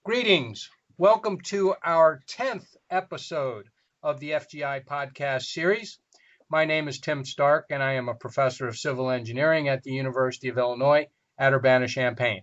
Greetings. Welcome to our 10th episode of the FGI podcast series. My name is Tim Stark, and I am a professor of civil engineering at the University of Illinois at Urbana-Champaign.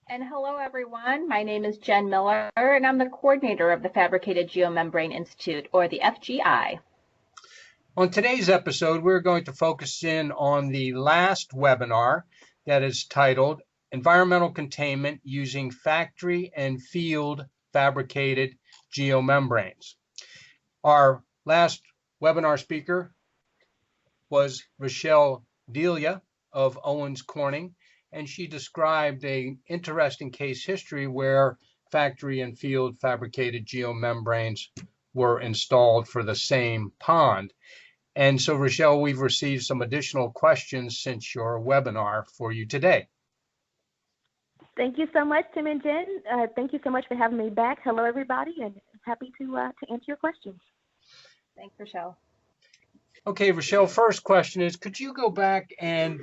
And hello, everyone. My name is Jen Miller, and I'm the coordinator of the Fabricated Geomembrane Institute, or the FGI. On today's episode, we're going to focus in on the last webinar that is titled Environmental Containment Using Factory and Field Fabricated Geomembranes. Our last webinar speaker was Richelle Delia of Owens Corning, and she described an interesting case history where factory and field fabricated geomembranes were installed for the same pond. And so, Richelle, we've received some additional questions since your webinar for you today. Thank you so much, Tim and Jen. Thank you so much for having me back. Hello, everybody, and happy to answer your questions. Thanks, Richelle. Okay, Richelle, first question is, could you go back and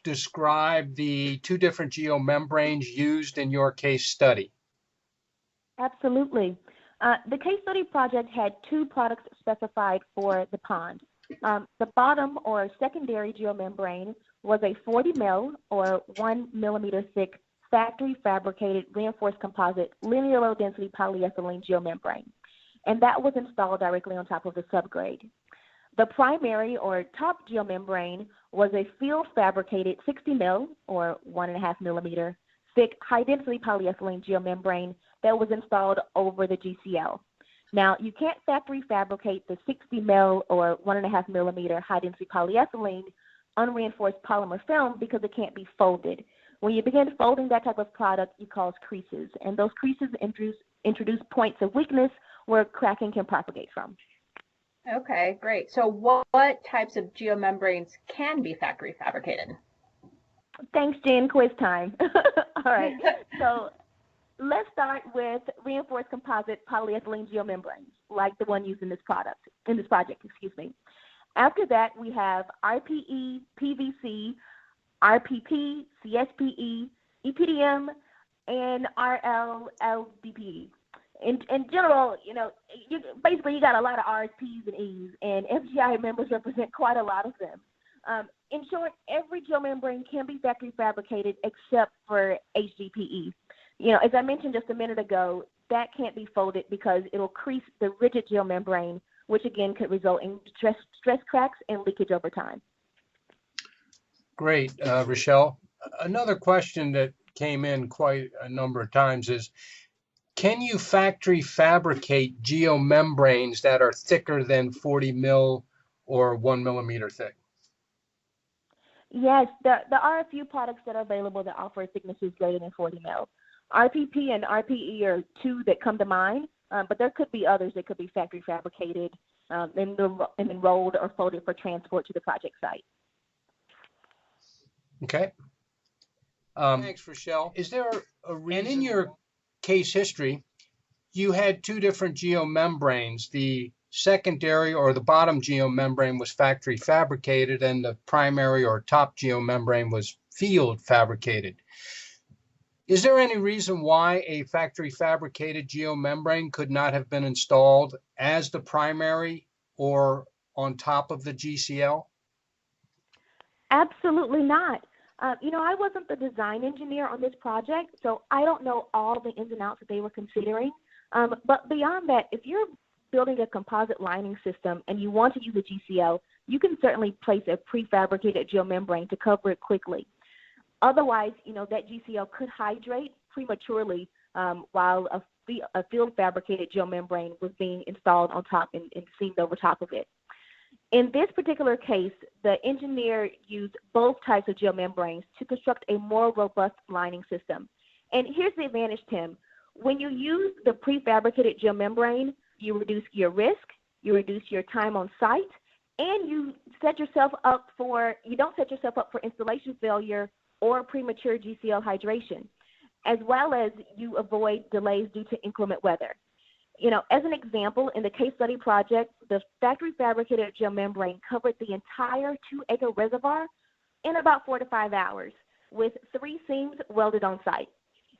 describe the two different geomembranes used in your case study? Absolutely. The case study project had two products specified for the pond. The bottom or secondary geomembrane was a 40 mil or 1 millimeter thick factory fabricated reinforced composite linear low density polyethylene geomembrane, and that was installed directly on top of the subgrade. The primary or top geomembrane was a field fabricated 60 mil or 1.5 millimeter thick high density polyethylene geomembrane that was installed over the GCL. Now, you can't factory fabricate the 60 mil or 1.5 millimeter high density polyethylene unreinforced polymer film because it can't be folded. When you begin folding that type of product, you cause creases, and those creases introduce points of weakness where cracking can propagate from. Okay, great. So what types of geomembranes can be factory fabricated? Thanks, Jen. Quiz time. All right. So let's start with reinforced composite polyethylene geomembranes, like the one used in this project. After that, we have RPE, PVC, RPP, CSPE, EPDM, and RLLBPE. In general, you got a lot of R's, P's, and E's, and FGI members represent quite a lot of them. In short, every geomembrane can be factory fabricated except for HDPE. As I mentioned just a minute ago, that can't be folded because it'll crease the rigid geomembrane, which again could result in stress cracks and leakage over time. Great, Richelle. Another question that came in quite a number of times is, can you factory fabricate geomembranes that are thicker than 40 mil or 1 millimeter thick? Yes, there are a few products that are available that offer thicknesses greater than 40 mil. RPP and RPE are two that come to mind, but there could be others that could be factory fabricated and then rolled or folded for transport to the project site. Okay. Thanks, Richelle. Is there a reason? And in your case history, you had two different geomembranes. The secondary or the bottom geomembrane was factory fabricated, and the primary or top geomembrane was field fabricated. Is there any reason why a factory fabricated geomembrane could not have been installed as the primary or on top of the GCL? Absolutely not. I wasn't the design engineer on this project, so I don't know all the ins and outs that they were considering. But beyond that, if you're building a composite lining system and you want to use a GCL, you can certainly place a prefabricated geomembrane to cover it quickly. Otherwise, that GCL could hydrate prematurely while a field fabricated geomembrane was being installed on top and seamed over top of it. In this particular case, the engineer used both types of geomembranes to construct a more robust lining system. And here's the advantage, Tim. When you use the prefabricated geomembrane, you reduce your risk, you reduce your time on site, and you don't set yourself up for installation failure or premature GCL hydration, as well as you avoid delays due to inclement weather. As an example, in the case study project, the factory fabricated geomembrane covered the entire 2-acre reservoir in about 4 to 5 hours with 3 seams welded on site.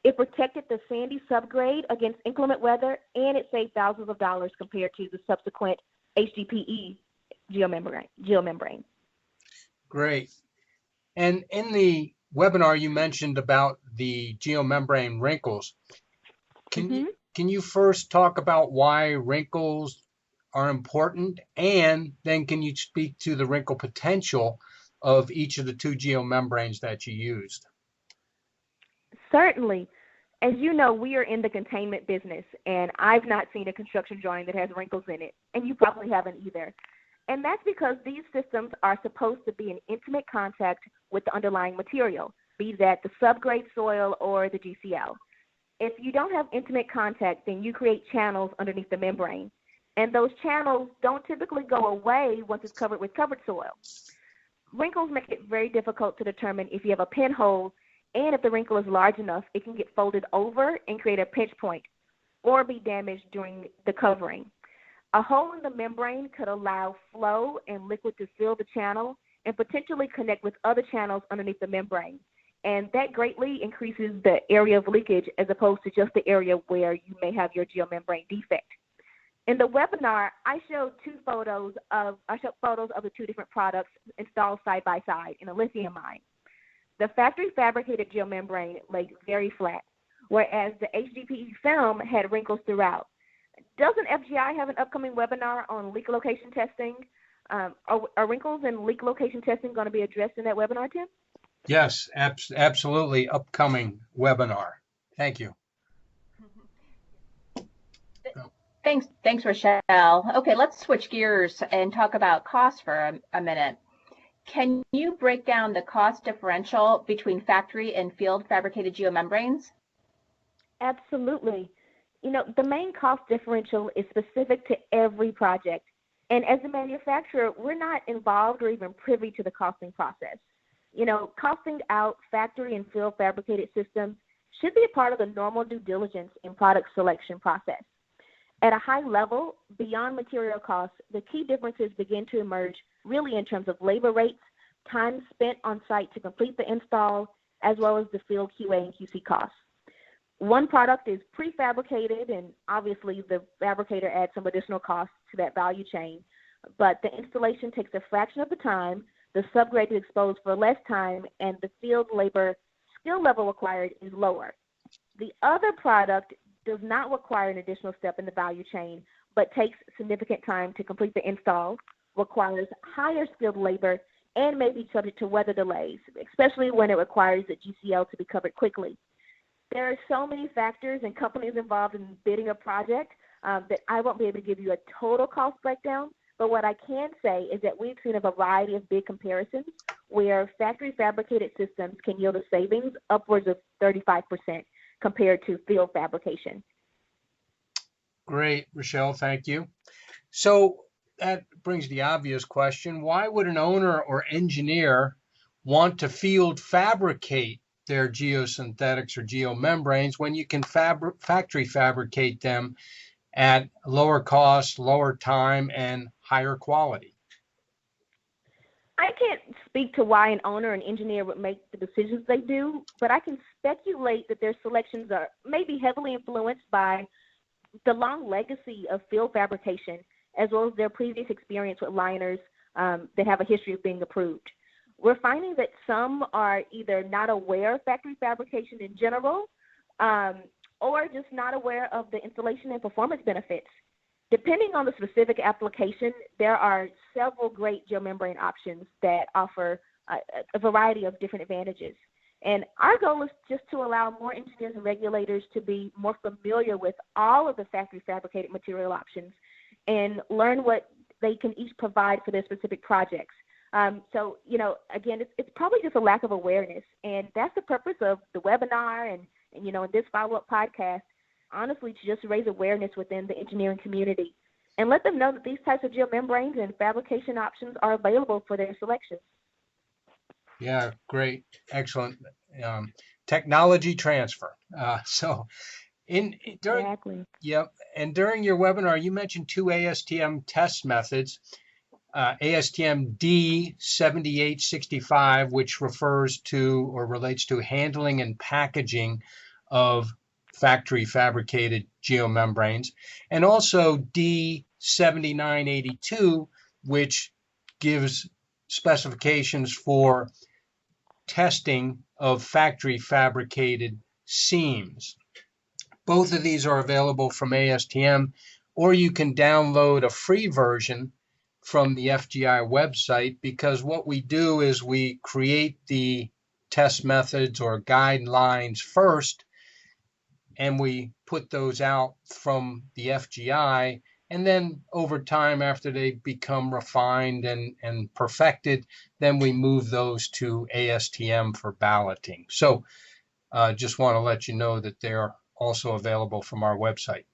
It protected the sandy subgrade against inclement weather, and it saved thousands of dollars compared to the subsequent HDPE geomembrane. Great. And in the webinar, you mentioned about the geomembrane wrinkles. Can you first talk about why wrinkles are important, and then can you speak to the wrinkle potential of each of the two geomembranes that you used? Certainly. As you know, we are in the containment business, and I've not seen a construction drawing that has wrinkles in it, and you probably haven't either. And that's because these systems are supposed to be in intimate contact with the underlying material, be that the subgrade soil or the GCL. If you don't have intimate contact, then you create channels underneath the membrane, and those channels don't typically go away once it's covered with covered soil. Wrinkles make it very difficult to determine if you have a pinhole, and if the wrinkle is large enough, it can get folded over and create a pinch point or be damaged during the covering. A hole in the membrane could allow flow and liquid to fill the channel and potentially connect with other channels underneath the membrane. And that greatly increases the area of leakage as opposed to just the area where you may have your geomembrane defect. In the webinar, I showed photos of the two different products installed side by side in a lithium mine. The factory fabricated geomembrane laid very flat, whereas the HDPE film had wrinkles throughout. Doesn't FGI have an upcoming webinar on leak location testing? Are wrinkles and leak location testing going to be addressed in that webinar, Tim? Yes, absolutely. Upcoming webinar. Thank you. Thanks, Richelle. Okay, let's switch gears and talk about cost for a minute. Can you break down the cost differential between factory and field fabricated geomembranes? Absolutely. You know, the main cost differential is specific to every project. And as a manufacturer, we're not involved or even privy to the costing process. You know, costing out factory and field fabricated systems should be a part of the normal due diligence and product selection process. At a high level, beyond material costs, the key differences begin to emerge really in terms of labor rates, time spent on site to complete the install, as well as the field QA and QC costs. One product is prefabricated, and obviously the fabricator adds some additional costs to that value chain, but the installation takes a fraction of the time, the subgrade is exposed for less time, and the field labor skill level required is lower. The other product does not require an additional step in the value chain, but takes significant time to complete the install, requires higher skilled labor, and may be subject to weather delays, especially when it requires the GCL to be covered quickly. There are so many factors and companies involved in bidding a project that I won't be able to give you a total cost breakdown, but what I can say is that we've seen a variety of bid comparisons where factory fabricated systems can yield a savings upwards of 35% compared to field fabrication. Great, Richelle, thank you. So that brings the obvious question: why would an owner or engineer want to field fabricate their geosynthetics or geomembranes when you can factory fabricate them at lower cost, lower time, and higher quality? I can't speak to why an owner or an engineer would make the decisions they do, but I can speculate that their selections are maybe heavily influenced by the long legacy of field fabrication, as well as their previous experience with liners that have a history of being approved. We're finding that some are either not aware of factory fabrication in general, or just not aware of the installation and performance benefits. Depending on the specific application, there are several great geomembrane options that offer a variety of different advantages. And our goal is just to allow more engineers and regulators to be more familiar with all of the factory fabricated material options and learn what they can each provide for their specific projects. So, you know, again, it's probably just a lack of awareness. And that's the purpose of the webinar and you know, in this follow-up podcast, honestly, to just raise awareness within the engineering community and let them know that these types of geomembranes and fabrication options are available for their selection. Yeah, great. Excellent. Technology transfer. Exactly. Yep. And during your webinar, you mentioned two ASTM test methods. ASTM D7865, which refers to or relates to handling and packaging of factory fabricated geomembranes, and also D7982, which gives specifications for testing of factory fabricated seams. Both of these are available from ASTM, or you can download a free version from the FGI website, because what we do is we create the test methods or guidelines first, and we put those out from the FGI, and then over time, after they become refined and perfected, then we move those to ASTM for balloting. So just want to let you know that they're also available from our website.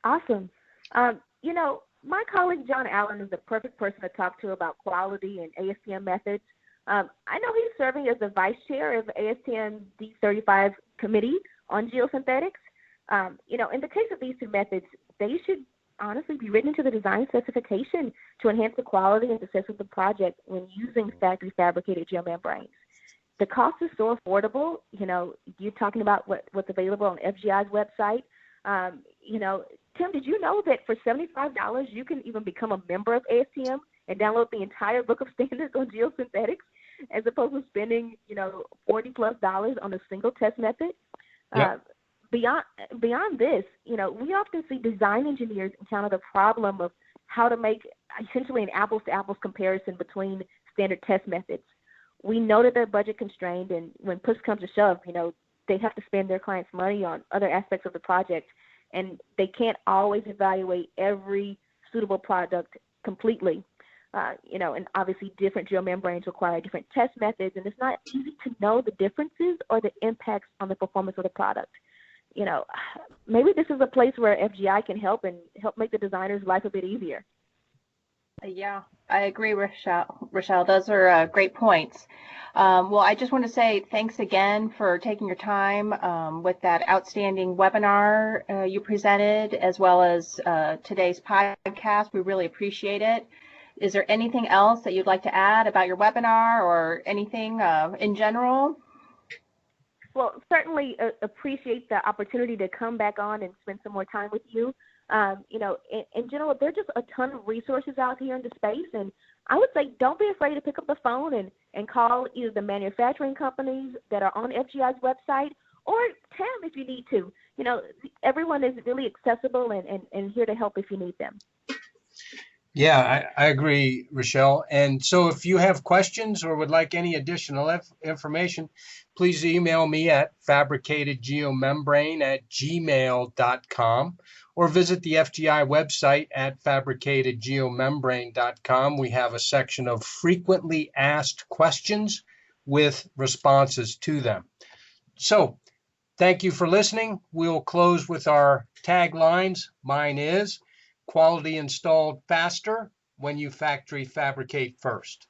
Awesome. My colleague John Allen is the perfect person to talk to about quality and ASTM methods. I know he's serving as the vice chair of ASTM D35 committee on geosynthetics. In the case of these two methods, they should honestly be written into the design specification to enhance the quality and success of the project when using factory fabricated geomembranes. The cost is so affordable. You're talking about what's available on FGI's website. Tim, did you know that for $75 you can even become a member of ASTM and download the entire book of standards on geosynthetics, as opposed to spending $40+ on a single test method? Yep. Beyond this, we often see design engineers encounter the problem of how to make essentially an apples to apples comparison between standard test methods. We know that they're budget constrained, and when push comes to shove, they have to spend their clients' money on other aspects of the project, and they can't always evaluate every suitable product completely. And obviously different geomembranes require different test methods, and it's not easy to know the differences or the impacts on the performance of the product. Maybe this is a place where FGI can help make the designer's life a bit easier. Yeah, I agree, Richelle. Those are great points. Well, I just want to say thanks again for taking your time with that outstanding webinar you presented, as well as today's podcast. We really appreciate it. Is there anything else that you'd like to add about your webinar or anything in general? Well, certainly appreciate the opportunity to come back on and spend some more time with you. In general, there are just a ton of resources out here in the space, and I would say don't be afraid to pick up the phone and call either the manufacturing companies that are on FGI's website or TAM if you need to. Everyone is really accessible and here to help if you need them. Yeah, I agree, Richelle. And so if you have questions or would like any additional information, please email me at fabricatedgeomembrane@gmail.com or visit the FGI website at fabricatedgeomembrane.com. We have a section of frequently asked questions with responses to them. So thank you for listening. We'll close with our taglines. Mine is, quality installed faster when you factory fabricate first.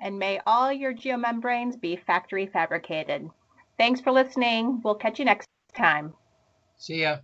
And may all your geomembranes be factory fabricated. Thanks for listening. We'll catch you next time. See ya.